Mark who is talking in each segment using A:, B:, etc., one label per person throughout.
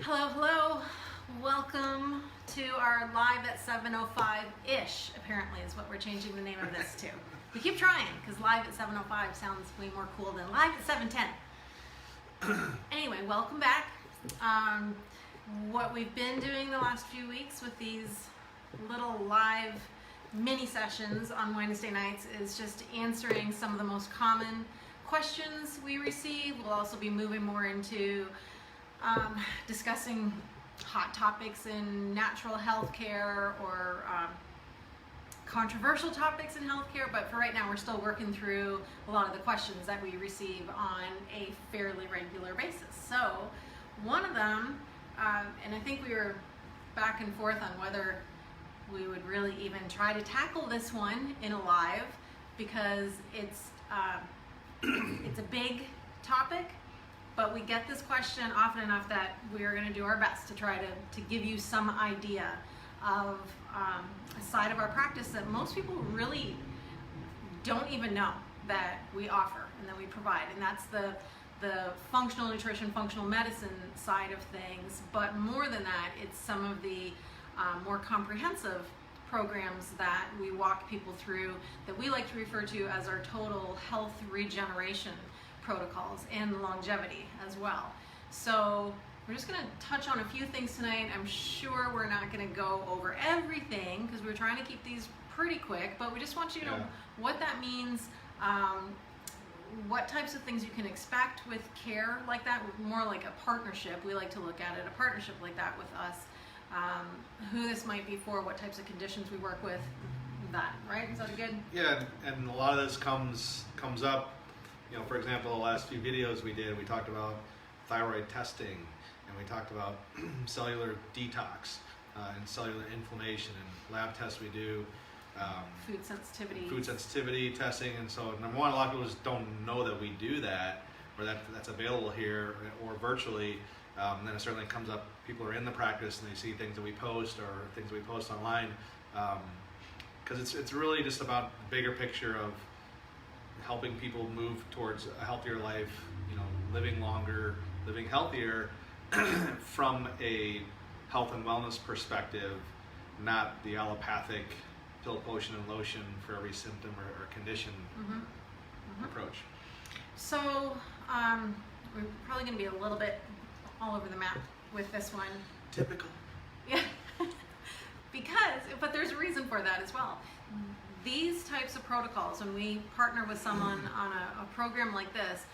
A: Hello, hello. Welcome to our live at 7:05-ish, apparently is what we're changing the name of this to. We keep trying, because live at 7:05 sounds way more cool than live at 7:10. Anyway, welcome back. What we've been doing the last few weeks with these little live mini sessions on Wednesday nights is just answering some of the most common questions we receive. We'll also be moving more into discussing hot topics in natural health care or controversial topics in healthcare, but for right now we're still working through a lot of the questions that we receive on a fairly regular basis. So one of them, and I think we were back and forth on whether we would really even try to tackle this one in a live, because it's a big topic, but we get this question often enough that we're going to do our best to try to give you some idea of a side of our practice that most people really don't even know that we offer and that we provide, and that's the functional nutrition, functional medicine side of things. But more than that, it's some of the more comprehensive programs that we walk people through that we like to refer to as our total health regeneration protocols and longevity as well. So we're just going to touch on a few things tonight. I'm sure we're not going to go over everything because we're trying to keep these pretty quick, but we just want you to know what that means, what types of things you can expect with care like that, more like a partnership. We like to look at it, a partnership like that with us, who this might be for, what types of conditions we work with, that, right? Is that good?
B: Yeah, and a lot of this comes up. You know, for example, the last few videos we did, we talked about thyroid testing, and we talked about cellular detox and cellular inflammation, and lab tests we do.
A: Food
B: sensitivity testing, and so number one, a lot of people just don't know that we do that, or that's available here or virtually. And then it certainly comes up, people are in the practice and they see things that we post or things we post online, because it's really just about the bigger picture of helping people move towards a healthier life, you know, living longer, living healthier from a health and wellness perspective, not the allopathic pill, potion, and lotion for every symptom or condition approach. So we're probably going to be a little bit all over the map with this one. Typical.
A: Yeah. But there's a reason for that as well. These types of protocols, when we partner with someone on a program like this,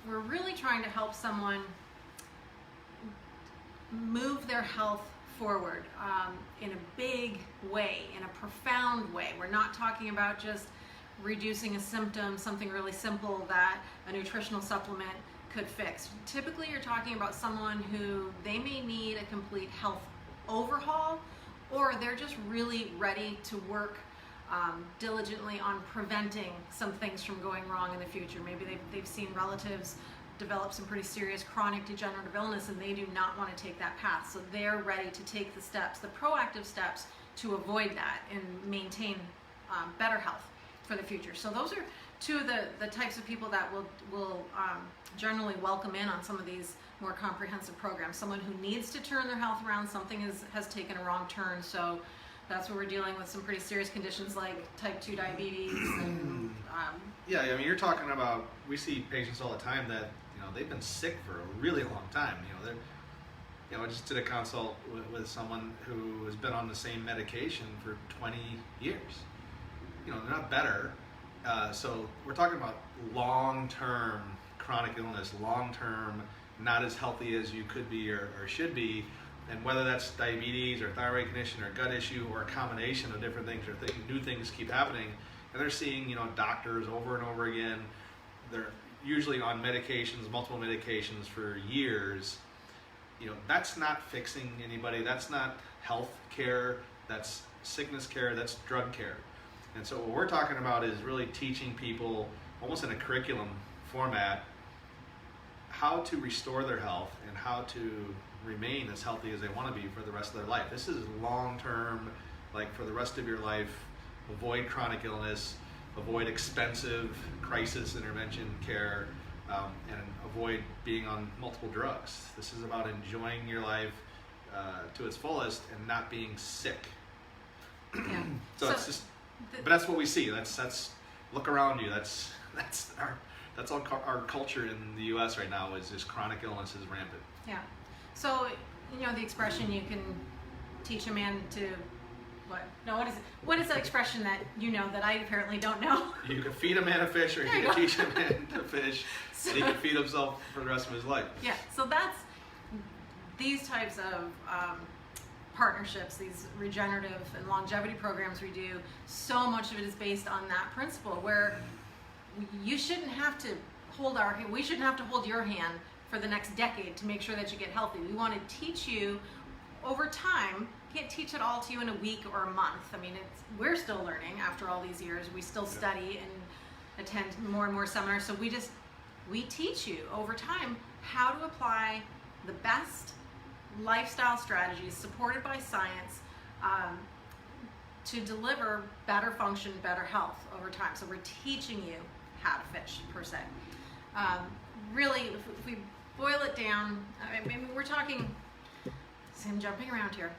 A: we're really trying to help someone move their health forward in a big way, in a profound way. We're not talking about just reducing a symptom, something really simple that a nutritional supplement could fix. Typically, you're talking about someone who they may need a complete health overhaul, or they're just really ready to work diligently on preventing some things from going wrong in the future. Maybe they've seen relatives develop some pretty serious chronic degenerative illness and they do not want to take that path. So they're ready to take the steps, the proactive steps, to avoid that and maintain better health for the future. So those are two of the types of people that will generally welcome in on some of these more comprehensive programs. Someone who needs to turn their health around, something has taken a wrong turn. So that's where we're dealing with some pretty serious conditions like type 2 diabetes. And,
B: yeah, I mean, you're talking about, we see patients all the time that, you know, they've been sick for a really long time. I just did a consult with someone who has been on the same medication for 20 years. You know, they're not better. So we're talking about long-term chronic illness, long-term not as healthy as you could be or should be. And whether that's diabetes or thyroid condition or gut issue or a combination of different things, or new things keep happening, and they're seeing, you know, doctors over and over again. They're usually on medications, multiple medications for years. You know, that's not fixing anybody. That's not health care. That's sickness care. That's drug care. And so what we're talking about is really teaching people, almost in a curriculum format, how to restore their health and how to remain as healthy as they want to be for the rest of their life. This is long-term, like for the rest of your life. Avoid chronic illness, avoid expensive crisis intervention care, and avoid being on multiple drugs. This is about enjoying your life to its fullest and not being sick.
A: Yeah.
B: So it's just, but that's what we see. That's look around you. That's our culture in the U.S. right now is just chronic illness is rampant.
A: Yeah. So, the expression, you can teach a man to what? No, what is it? What is the expression that that I apparently don't know?
B: You can feed a man a fish, or you can teach a man to fish, and he can feed himself for the rest of his life.
A: Yeah. So that's these types of partnerships, these regenerative and longevity programs we do. So much of it is based on that principle, where you shouldn't have to we shouldn't have to hold your hand for the next decade to make sure that you get healthy. We want to teach you over time. Can't teach it all to you in a week or a month. I mean, we're still learning after all these years. We still study and attend more and more seminars. So we teach you over time how to apply the best lifestyle strategies supported by science to deliver better function, better health over time. So we're teaching you how to fish, per se. Really, if we boil it down, I mean, we're talking, see, I'm jumping around here.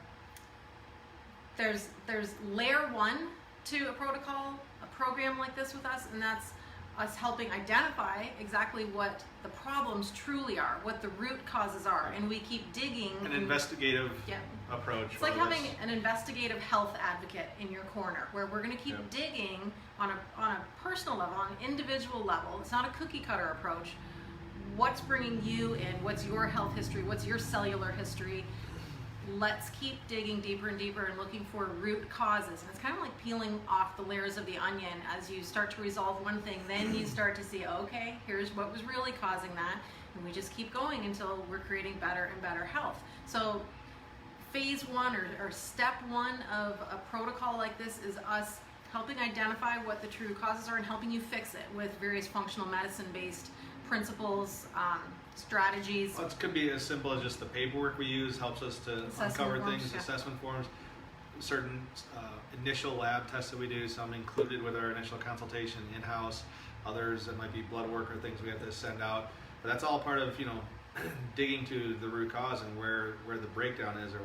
A: There's layer one to a protocol, a program like this with us, and that's us helping identify exactly what the problems truly are, what the root causes are, and we keep digging.
B: An investigative approach.
A: It's like having an investigative health advocate in your corner, where we're going to keep digging on a personal level, on an individual level. It's not a cookie cutter approach. What's bringing you in? What's your health history? What's your cellular history? Let's keep digging deeper and deeper and looking for root causes. And it's kind of like peeling off the layers of the onion. As you start to resolve one thing, then you start to see, okay, here's what was really causing that. And we just keep going until we're creating better and better health. So phase one or step one of a protocol like this is us helping identify what the true causes are and helping you fix it with various functional medicine-based principles, strategies.
B: Well, it could be as simple as just the paperwork we use helps us to uncover things, assessment forms, certain initial lab tests that we do, some included with our initial consultation in-house, others that might be blood work or things we have to send out. But that's all part of, digging to the root cause and where the breakdown is or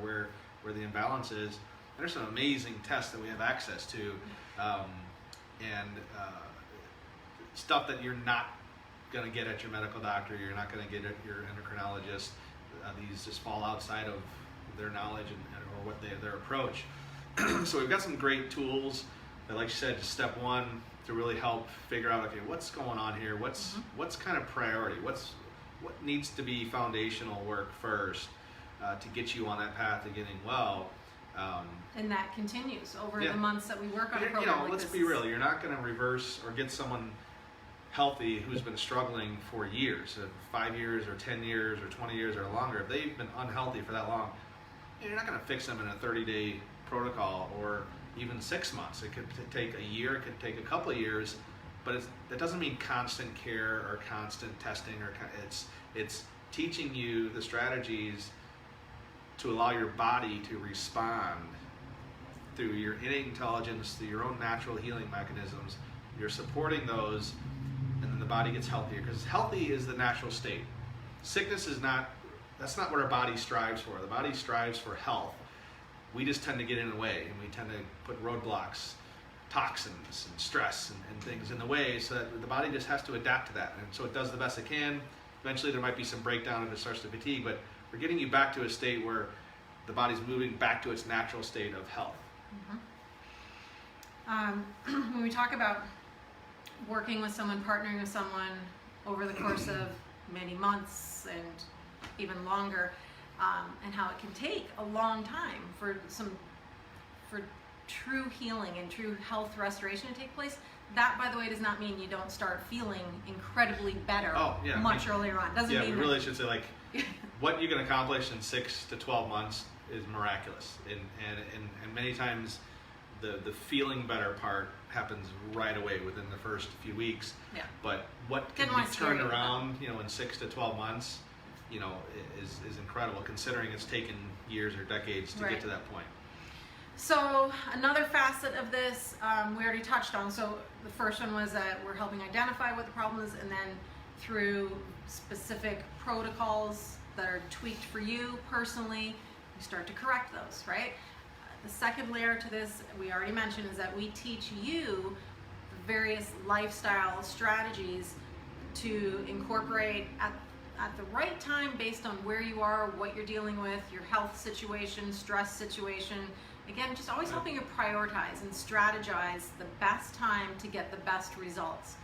B: where the imbalance is. And there's some amazing tests that we have access to, and stuff that you're not going to get at your medical doctor, you're not going to get at your endocrinologist. These just fall outside of their knowledge or what their approach. So we've got some great tools that, like you said, just step one to really help figure out, okay, what's going on here? What's kind of priority? What needs to be foundational work first to get you on that path to getting well?
A: And that continues over the months that we work on a program like
B: let's
A: this.
B: be real. You're not going to reverse or get someone healthy who's been struggling for years, 5 years or 10 years or 20 years or longer. If they've been unhealthy for that long, you're not going to fix them in a 30-day protocol or even 6 months. It could take a year, it could take a couple of years, but that doesn't mean constant care or constant testing. It's teaching you the strategies to allow your body to respond through your innate intelligence, through your own natural healing mechanisms. You're supporting those, and then the body gets healthier, because healthy is the natural state. Sickness is that's not what our body strives for. The body strives for health. We just tend to get in the way, and we tend to put roadblocks, toxins and stress and things in the way, so that the body just has to adapt to that. And so it does the best it can. Eventually there might be some breakdown if it starts to fatigue, but we're getting you back to a state where the body's moving back to its natural state of health.
A: When we talk about working with someone, partnering with someone over the course of many months and even longer, and how it can take a long time for true healing and true health restoration to take place. That, by the way, does not mean you don't start feeling incredibly better much earlier on. Doesn't mean
B: we really should say, like, what you can accomplish in 6 to 12 months is miraculous, and many times the feeling better part happens right away within the first few weeks. Yeah. But what can be turned around, in 6 to 12 months, is incredible, considering it's taken years or decades to get to that point.
A: So another facet of this we already touched on. So the first one was that we're helping identify what the problem is, and then through specific protocols that are tweaked for you personally. You start to correct those, right? The second layer to this, we already mentioned, is that we teach you various lifestyle strategies to incorporate at the right time based on where you are, what you're dealing with, your health situation, stress situation. Again, just always helping you prioritize and strategize the best time to get the best results.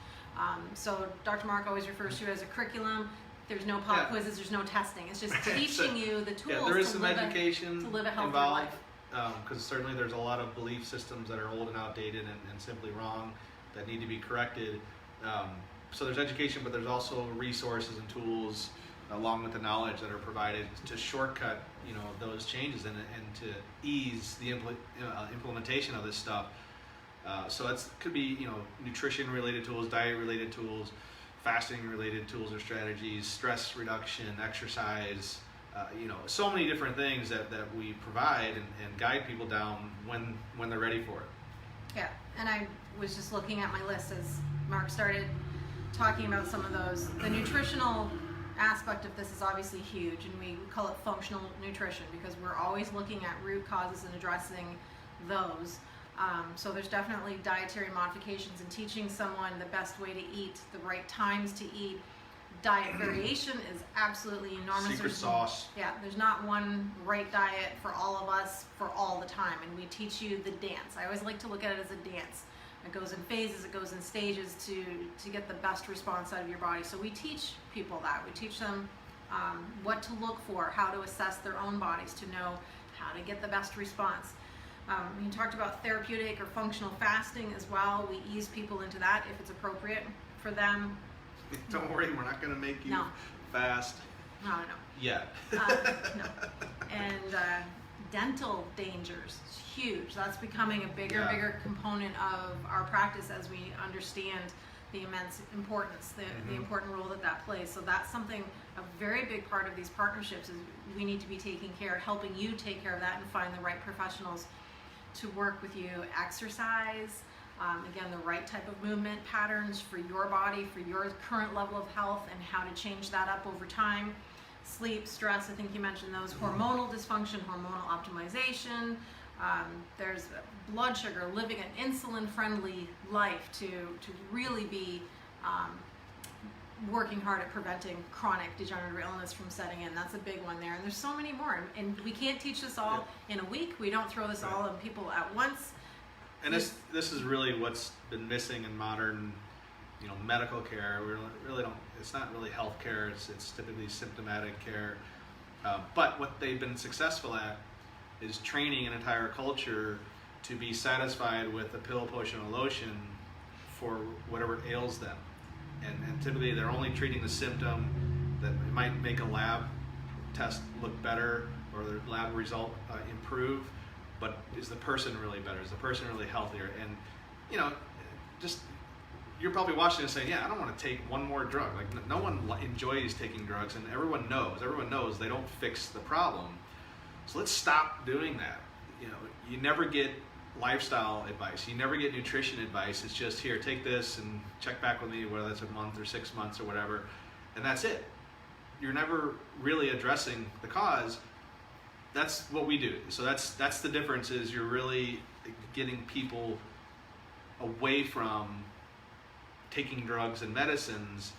A: So Dr. Marc always refers to it as a curriculum. There's no pop quizzes, there's no testing. It's just teaching you the tools
B: there is
A: to
B: some
A: live
B: education
A: to live a healthier
B: involved,
A: life.
B: because certainly there's a lot of belief systems that are old and outdated and simply wrong that need to be corrected. So there's education, but there's also resources and tools along with the knowledge that are provided to shortcut, those changes and to ease the implementation of this stuff. So it could be, nutrition related tools, diet related tools, fasting related tools or strategies, stress reduction, exercise, so many different things that we provide and guide people down when they're ready for it. Yeah,
A: and I was just looking at my list as Marc started talking about some of those. The nutritional aspect of this is obviously huge, and we call it functional nutrition because we're always looking at root causes and addressing those. So there's definitely dietary modifications and teaching someone the best way to eat, the right times to eat. Diet variation is absolutely enormous.
B: Secret sauce.
A: Yeah, there's not one right diet for all of us for all the time, and we teach you the dance. I always like to look at it as a dance. It goes in phases, it goes in stages to get the best response out of your body. So we teach people that. We teach them what to look for, how to assess their own bodies, to know how to get the best response. We talked about therapeutic or functional fasting as well. We ease people into that if it's appropriate for them.
B: Don't worry, we're not going to make you fast.
A: No.
B: Yet.
A: No. And dental dangers is huge. That's becoming a bigger component of our practice as we understand the immense importance, the important role that plays. So that's something, a very big part of these partnerships is we need to be taking care, helping you take care of that and find the right professionals to work with you. Exercise, again, the right type of movement patterns for your body, for your current level of health, and how to change that up over time. Sleep, stress, I think you mentioned those. Hormonal dysfunction, hormonal optimization. There's blood sugar, living an insulin-friendly life to really be working hard at preventing chronic degenerative illness from setting in. That's a big one there. And there's so many more. And we can't teach this all in a week. We don't throw this all on people at once.
B: And this is really what's been missing in modern, medical care. We really don't. It's not really health care. It's typically symptomatic care. But what they've been successful at is training an entire culture to be satisfied with a pill, potion, or lotion for whatever ails them. And typically they're only treating the symptom that might make a lab test look better or their lab result improve. But is the person really better? Is the person really healthier? And, just you're probably watching and saying, I don't want to take one more drug. Like no one enjoys taking drugs, and everyone knows they don't fix the problem. So let's stop doing that. You never get lifestyle advice. You never get nutrition advice. It's just, here, take this and check back with me, whether that's a month or 6 months or whatever, and that's it. You're never really addressing the cause. That's what we do. So that's the difference, is you're really getting people away from taking drugs and medicines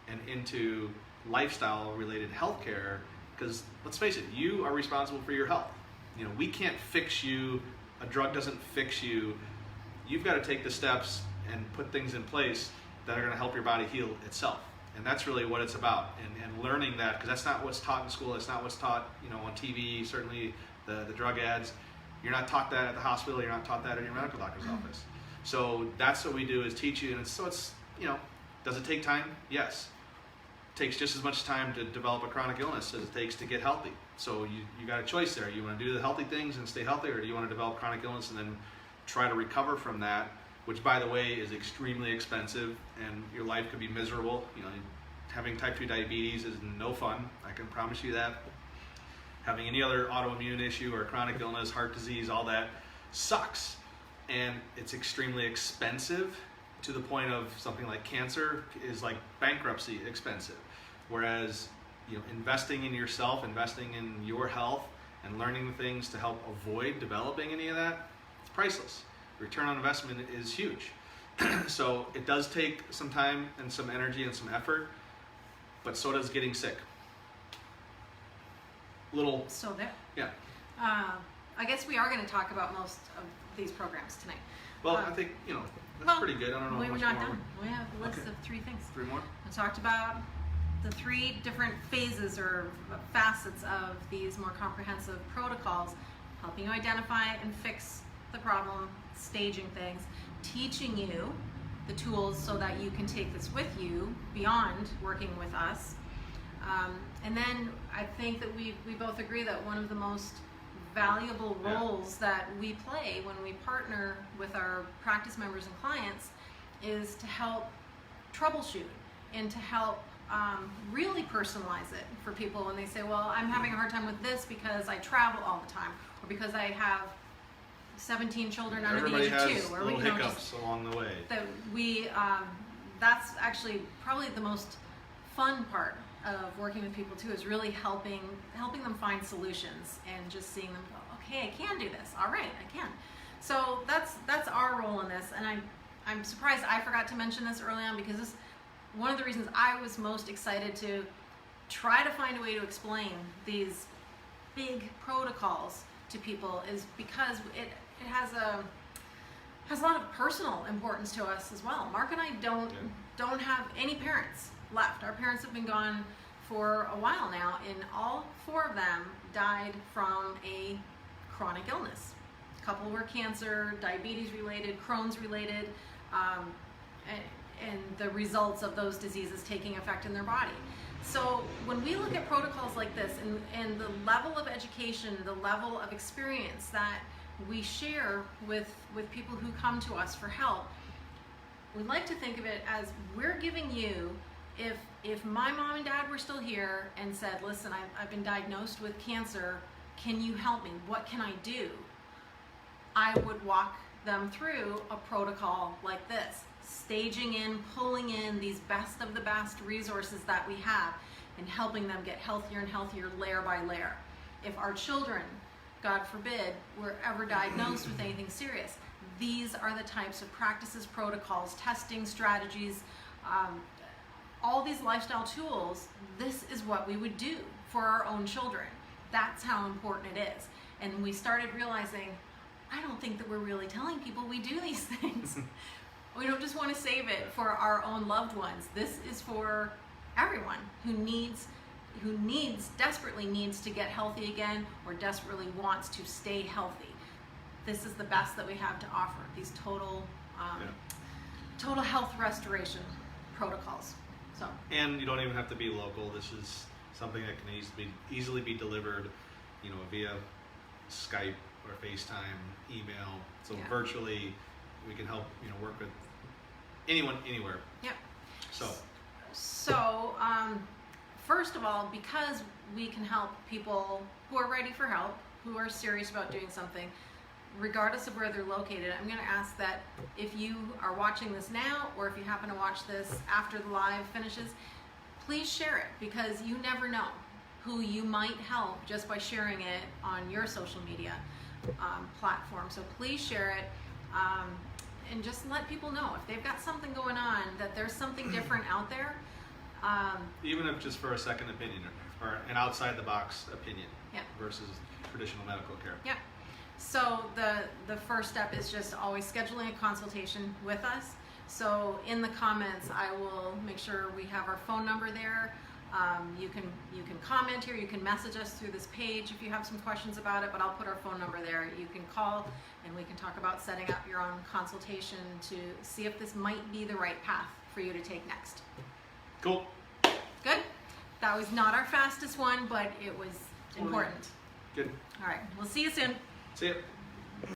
B: and into lifestyle related healthcare, because let's face it, you are responsible for your health. We can't fix you. A drug doesn't fix you. You've got to take the steps and put things in place that are going to help your body heal itself. And that's really what it's about. And learning that, because that's not what's taught in school. That's not what's taught, on TV, certainly the drug ads. You're not taught that at the hospital. You're not taught that in your medical doctor's office. So that's what we do, is teach you. And it's does it take time? Yes. It takes just as much time to develop a chronic illness as it takes to get healthy. So you got a choice there. You want to do the healthy things and stay healthy, or do you want to develop chronic illness and then try to recover from that, which, by the way, is extremely expensive, and your life could be miserable. Having type 2 diabetes is no fun. I can promise you that. Having any other autoimmune issue or chronic illness, heart disease, all that sucks. And it's extremely expensive to the point of something like cancer is like bankruptcy expensive. Whereas, investing in yourself, investing in your health, and learning things to help avoid developing any of that, it's priceless. Return on investment is huge. So it does take some time and some energy and some effort, but so does getting sick.
A: So there.
B: Yeah.
A: I guess we are going to talk about most of these programs tonight.
B: Well, I think, that's pretty good. I don't know how
A: we're
B: much
A: not
B: more.
A: done. We have a list of 3 things.
B: 3 more?
A: We talked about the 3 different phases or facets of these more comprehensive protocols, helping you identify and fix the problem, staging things, teaching you the tools so that you can take this with you beyond working with us. And then I think that we both agree that one of the most valuable roles that we play when we partner with our practice members and clients is to help troubleshoot and to help really personalize it for people when they say, well, I'm having a hard time with this because I travel all the time, or because I have 17 children under the age of 2.
B: Everybody has little hiccups along the way.
A: That that's actually probably the most fun part of working with people too, is really helping them find solutions and just seeing them go, okay, I can do this. All right, I can. So that's our role in this, and I'm surprised I forgot to mention this early on, because this one of the reasons I was most excited to try to find a way to explain these big protocols to people is because it has a lot of personal importance to us as well. Mark and I don't have any parents left. Our parents have been gone for a while now, and all 4 of them died from a chronic illness. A couple were cancer, diabetes related, Crohn's related, and the results of those diseases taking effect in their body. So when we look at protocols like this, and the level of education, the level of experience that we share with people who come to us for help, we like to think of it as we're giving you, if my mom and dad were still here and said, listen, I've been diagnosed with cancer, can you help me? What can I do? I would walk them through a protocol like this, staging in, pulling in these best of the best resources that we have, and helping them get healthier and healthier layer by layer. If our children, God forbid, were ever diagnosed with anything serious, these are the types of practices, protocols, testing strategies, all these lifestyle tools. This is what we would do for our own children. That's how important it is. And we started realizing, I don't think that we're really telling people we do these things. We don't just want to save it for our own loved ones. This is for everyone who desperately needs to get healthy again, or desperately wants to stay healthy. This is the best that we have to offer, these total health restoration protocols. So. And
B: you don't even have to be local. This is something that can easily be delivered, via Skype or FaceTime, email. So virtually, we can help work with anyone, anywhere.
A: Yep.
B: So,
A: first of all, because we can help people who are ready for help, who are serious about doing something, regardless of where they're located, I'm going to ask that if you are watching this now, or if you happen to watch this after the live finishes, please share it, because you never know who you might help just by sharing it on your social media platform. So please share it, and just let people know if they've got something going on, that there's something different out there.
B: Even if just for a second opinion, or an outside the box opinion,
A: yeah,
B: versus traditional medical care.
A: Yeah. So the first step is just always scheduling a consultation with us. So in the comments, I will make sure we have our phone number there. You can comment here, you can message us through this page if you have some questions about it, but I'll put our phone number there. You can call and we can talk about setting up your own consultation to see if this might be the right path for you to take next.
B: Cool.
A: Good? That was not our fastest one, but it was important.
B: Good.
A: All right, we'll see you soon.
B: See ya.